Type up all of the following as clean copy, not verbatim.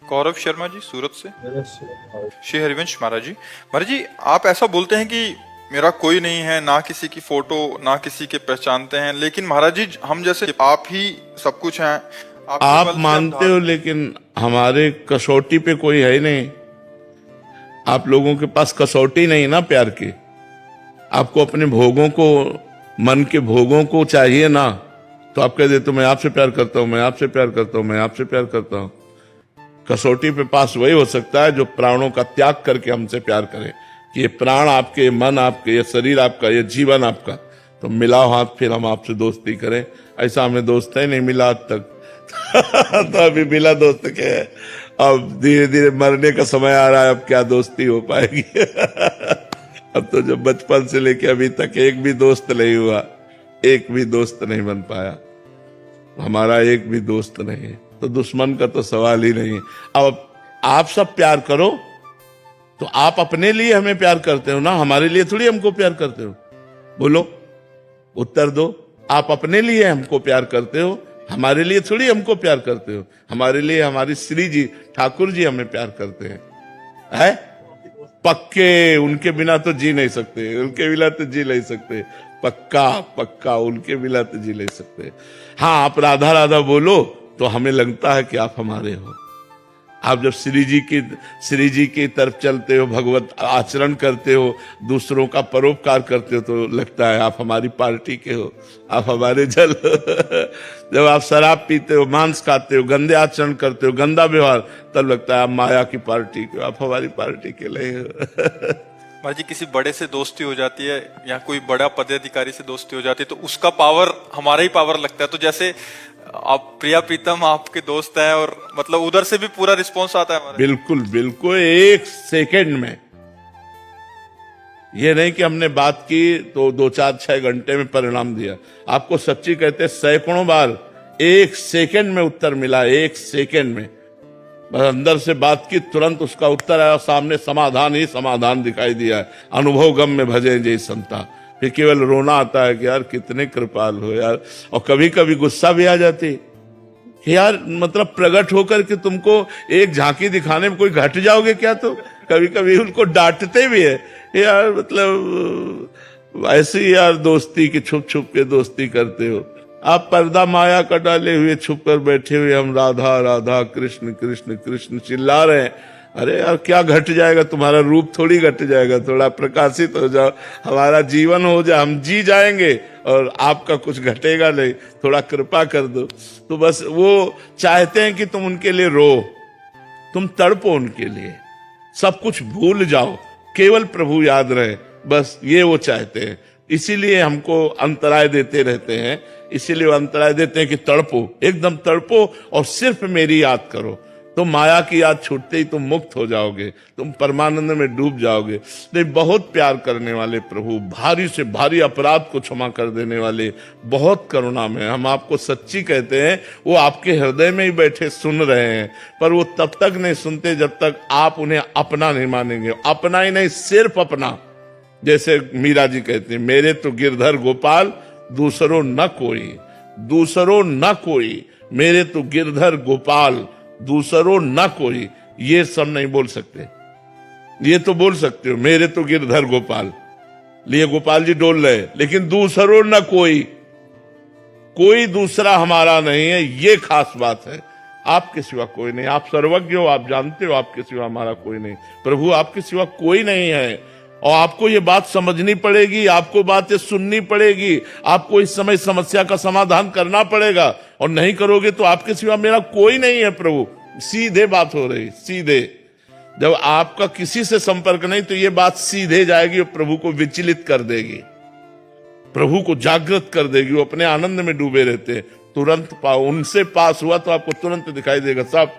गौरव शर्मा जी, सूरत से। श्री हरिवंश महाराज जी, आप ऐसा बोलते हैं कि मेरा कोई नहीं है, ना किसी की फोटो, ना किसी के पहचानते हैं, लेकिन महाराज जी हम जैसे आप ही सब कुछ हैं। आप मानते हो, लेकिन हमारे कसौटी पे कोई है ही नहीं। आप लोगों के पास कसौटी नहीं ना प्यार की। आपको अपने भोगों को, मन के भोगों को चाहिए ना, तो आप कह देते मैं आपसे प्यार करता हूं, मैं आपसे प्यार करता हूं, मैं आपसे प्यार करता हूं। कसौटी पे पास वही हो सकता है जो प्राणों का त्याग करके हमसे प्यार करे कि ये प्राण आपके, ये मन आपके, ये शरीर आपका, ये जीवन आपका, तो मिलाओ हाथ, फिर हम आपसे दोस्ती करें। ऐसा हमें दोस्त ही नहीं मिला आज तक। तो अभी मिला दोस्त के, अब धीरे धीरे मरने का समय आ रहा है, अब क्या दोस्ती हो पाएगी। अब तो जब बचपन से लेके अभी तक एक भी दोस्त नहीं हुआ, एक भी दोस्त नहीं बन पाया, हमारा एक भी दोस्त नहीं, तो दुश्मन का तो सवाल ही नहीं। अब आप सब प्यार करो तो आप अपने लिए हमें प्यार करते हो ना, हमारे लिए थोड़ी हमको प्यार करते हो। बोलो, उत्तर दो। आप अपने लिए हमको प्यार करते हो, हमारे लिए थोड़ी हमको प्यार करते हो। हमारे लिए हमारी श्री जी ठाकुर जी हमें प्यार करते हैं। पक्के, उनके बिना तो जी नहीं सकते, उनके बिना तो जी नहीं सकते। पक्का पक्का, उनके बिना तो जी नहीं सकते। हाँ, आप राधा राधा बोलो तो हमें लगता है कि आप हमारे हो। आप जब श्री जी की तरफ चलते हो, भगवत आचरण करते हो, दूसरों का परोपकार करते हो, तो लगता है आप हमारी पार्टी के हो, आप हमारे जल। जब आप शराब पीते हो, मांस खाते हो, गंदे आचरण करते हो, गंदा व्यवहार, तब लगता है आप माया की पार्टी के हो, आप हमारी पार्टी के लिए हो। महाराज जी, किसी बड़े से दोस्ती हो जाती है या कोई बड़ा पदाधिकारी से दोस्ती हो जाती है तो उसका पावर हमारा ही पावर लगता है। तो जैसे आप प्रिया प्रीतम आपके दोस्त हैं और मतलब उधर से भी पूरा रिस्पांस आता है हमारे। बिल्कुल बिल्कुल, एक सेकंड में। ये नहीं कि हमने बात की तो 2-4-6 घंटे में परिणाम दिया। आपको सच्ची कहते सैकड़ों बार एक सेकंड में उत्तर मिला, एक सेकंड में। बस अंदर से बात की, तुरंत उसका उत्तर आया, सामने समाधान ही समाधान दिखाई दिया। अनुभव गम में भजे जय संता। फिर केवल रोना आता है कि यार कितने कृपाल हो यार। और कभी कभी गुस्सा भी आ जाती कि यार, मतलब प्रकट होकर के तुमको एक झांकी दिखाने में कोई घट जाओगे क्या? तो कभी कभी उनको डांटते भी है यार, मतलब ऐसी यार दोस्ती की छुप छुप के दोस्ती करते हो आप। पर्दा माया का डाले हुए छुप कर बैठे हुए हम राधा राधा कृष्ण कृष्ण कृष्ण चिल्ला रहे हैं। अरे यार, क्या घट जाएगा? तुम्हारा रूप थोड़ी घट जाएगा, थोड़ा प्रकाशित हो जाओ, हमारा जीवन हो जाए, हम जी जाएंगे और आपका कुछ घटेगा नहीं, थोड़ा कृपा कर दो। तो बस वो चाहते हैं कि तुम उनके लिए रो, तुम तड़पो उनके लिए, सब कुछ भूल जाओ, केवल प्रभु याद रहे, बस ये वो चाहते हैं। इसीलिए हमको अंतराय देते रहते हैं, इसीलिए वो अंतराय देते हैं कि तड़पो, एकदम तड़पो और सिर्फ मेरी याद करो। तो माया की याद छूटते ही तुम मुक्त हो जाओगे, तुम परमानंद में डूब जाओगे। नहीं, बहुत प्यार करने वाले प्रभु, भारी से भारी अपराध को क्षमा कर देने वाले, बहुत करुणा में। हम आपको सच्ची कहते हैं, वो आपके हृदय में ही बैठे सुन रहे हैं, पर वो तब तक नहीं सुनते जब तक आप उन्हें अपना नहीं मानेंगे। अपना ही नहीं, सिर्फ अपना। जैसे मीरा जी कहते हैं, मेरे तो गिरधर गोपाल दूसरों न कोई, दूसरों न कोई, मेरे तो गिरधर गोपाल दूसरों न कोई। ये सब नहीं बोल सकते, ये तो बोल सकते हो मेरे तो गिरधर गोपाल, लिए गोपाल जी डोल रहे, लेकिन दूसरों न कोई, कोई दूसरा हमारा नहीं है, ये खास बात है। आपके सिवा कोई नहीं, आप सर्वज्ञ हो, आप जानते हो आपके सिवा हमारा कोई नहीं। प्रभु, आपके सिवा कोई नहीं है और आपको ये बात समझनी पड़ेगी, आपको बातें सुननी पड़ेगी, आपको इस समय समस्या का समाधान करना पड़ेगा, और नहीं करोगे तो आपके सिवा मेरा कोई नहीं है प्रभु। सीधे बात हो रही, सीधे। जब आपका किसी से संपर्क नहीं तो ये बात सीधे जाएगी और प्रभु को विचलित कर देगी, प्रभु को जागृत कर देगी। वो अपने आनंद में डूबे रहते हैं, तुरंत उनसे पास हुआ तो आपको तुरंत दिखाई देगा, सब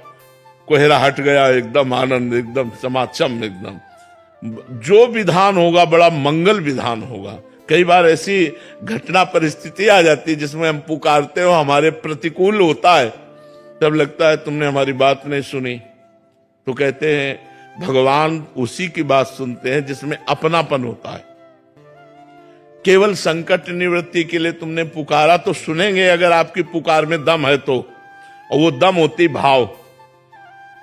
कोहरा हट गया, एकदम आनंद, एकदम समाचम, एकदम जो विधान होगा बड़ा मंगल विधान होगा। कई बार ऐसी घटना परिस्थिति आ जाती है जिसमें हम पुकारते हो, हमारे प्रतिकूल होता है, तब लगता है तुमने हमारी बात नहीं सुनी। तो कहते हैं भगवान उसी की बात सुनते हैं जिसमें अपनापन होता है। केवल संकट निवृत्ति के लिए तुमने पुकारा तो सुनेंगे, अगर आपकी पुकार में दम है तो, और वो दम होती भाव।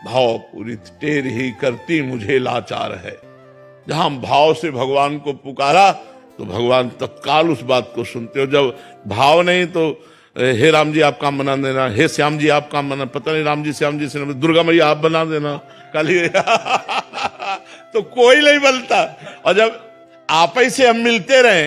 भाव पूरी टेर ही करती मुझे लाचार है। जहां भाव से भगवान को पुकारा तो भगवान तत्काल उस बात को सुनते हो। जब भाव नहीं तो हे राम जी आप काम बना देना, हे श्याम जी आप काम बना, पता नहीं राम जी श्याम जी से दुर्गा मैया आप बना देना काली तो कोई नहीं बनता। और जब आप ही से हम मिलते रहे,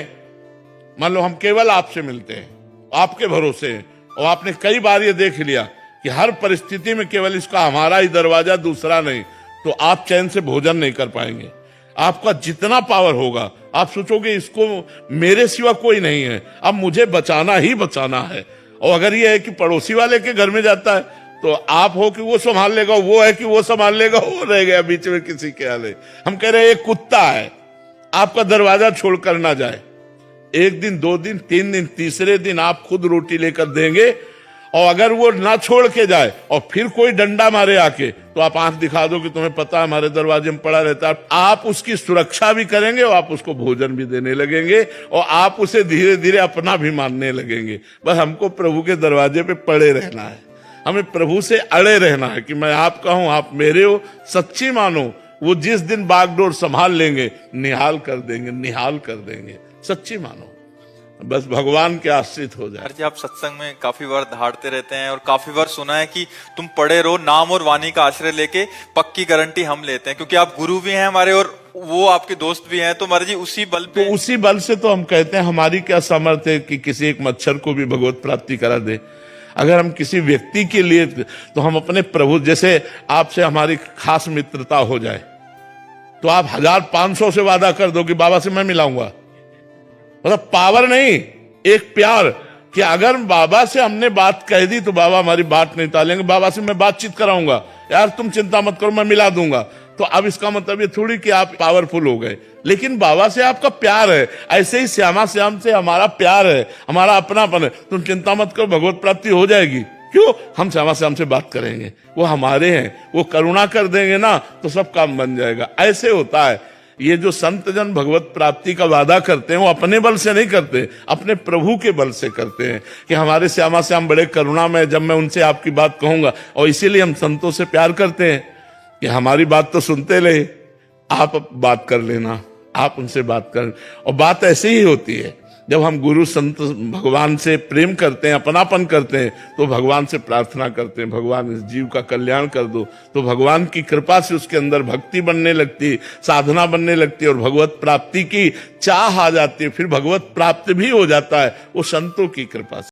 मान लो हम केवल आपसे मिलते हैं, आपके भरोसे हैं, और आपने कई बार ये देख लिया कि हर परिस्थिति में केवल इसका हमारा ही दरवाजा दूसरा नहीं, तो आप चैन से भोजन नहीं कर पाएंगे। आपका जितना पावर होगा आप सोचोगे इसको मेरे सिवा कोई नहीं है, अब मुझे बचाना ही बचाना है। और अगर ये है कि पड़ोसी वाले के घर में जाता है तो आप हो कि वो संभाल लेगा, वो है कि वो संभाल लेगा, वो रह गया बीच में किसी के हाले। हम कह रहे हैं एक कुत्ता है, आपका दरवाजा छोड़कर ना जाए, एक दिन 2 दिन 3 दिन तीसरे दिन आप खुद रोटी लेकर देंगे, और अगर वो ना छोड़ के जाए और फिर कोई डंडा मारे आके तो आप आंख दिखा दो कि तुम्हें पता है हमारे दरवाजे में पड़ा रहता है। आप उसकी सुरक्षा भी करेंगे और आप उसको भोजन भी देने लगेंगे और आप उसे धीरे धीरे अपना भी मानने लगेंगे। बस हमको प्रभु के दरवाजे पे पड़े रहना है, हमें प्रभु से अड़े रहना है कि मैं आपका हूं, आप मेरे हो, सच्ची मानो। वो जिस दिन बागडोर संभाल लेंगे निहाल कर देंगे, निहाल कर देंगे, सच्ची मानो। बस भगवान के आश्रित हो जाए। जी आप सत्संग में काफी बार दहाड़ते रहते हैं और काफी बार सुना है कि तुम पढ़े रहो, नाम और वाणी का आश्रय लेके पक्की गारंटी हम लेते हैं, क्योंकि आप गुरु भी हैं हमारे और वो आपके दोस्त भी हैं। तो महाराज जी उसी बल पे, तो उसी बल से तो हम कहते हैं हमारी क्या सामर्थ्य है कि किसी एक मच्छर को भी भगवत प्राप्ति करा दे। अगर हम किसी व्यक्ति के लिए, तो हम अपने प्रभु, जैसे आपसे हमारी खास मित्रता हो जाए तो आप 1500 से वादा कर दो कि बाबा से मैं मिलाऊंगा। मतलब पावर नहीं, एक प्यार कि अगर बाबा से हमने बात कह दी तो बाबा हमारी बात नहीं टालेंगे, बाबा से मैं बातचीत कराऊंगा, यार तुम चिंता मत करो मैं मिला दूंगा। तो अब इसका मतलब ये थोड़ी कि आप पावरफुल हो गए, लेकिन बाबा से आपका प्यार है। ऐसे ही श्यामा श्याम से हमारा प्यार है, हमारा अपनापन है। तुम चिंता मत करो भगवत प्राप्ति हो जाएगी। क्यों? हम श्यामा श्याम से बात करेंगे, वो हमारे हैं, वो करुणा कर देंगे ना तो सब काम बन जाएगा। ऐसे होता है। ये जो संत जन भगवत प्राप्ति का वादा करते हैं वो अपने बल से नहीं करते, अपने प्रभु के बल से करते हैं कि हमारे श्यामा श्याम बड़े करुणा में, जब मैं उनसे आपकी बात कहूंगा। और इसीलिए हम संतों से प्यार करते हैं कि हमारी बात तो सुनते रहे, आप बात कर लेना, आप उनसे बात कर। और बात ऐसी ही होती है, जब हम गुरु संत भगवान से प्रेम करते हैं, अपनापन करते हैं, तो भगवान से प्रार्थना करते हैं भगवान इस जीव का कल्याण कर दो। तो भगवान की कृपा से उसके अंदर भक्ति बनने लगती, साधना बनने लगती और भगवत प्राप्ति की चाह आ जाती है। फिर भगवत प्राप्त भी हो जाता है वो संतों की कृपा से।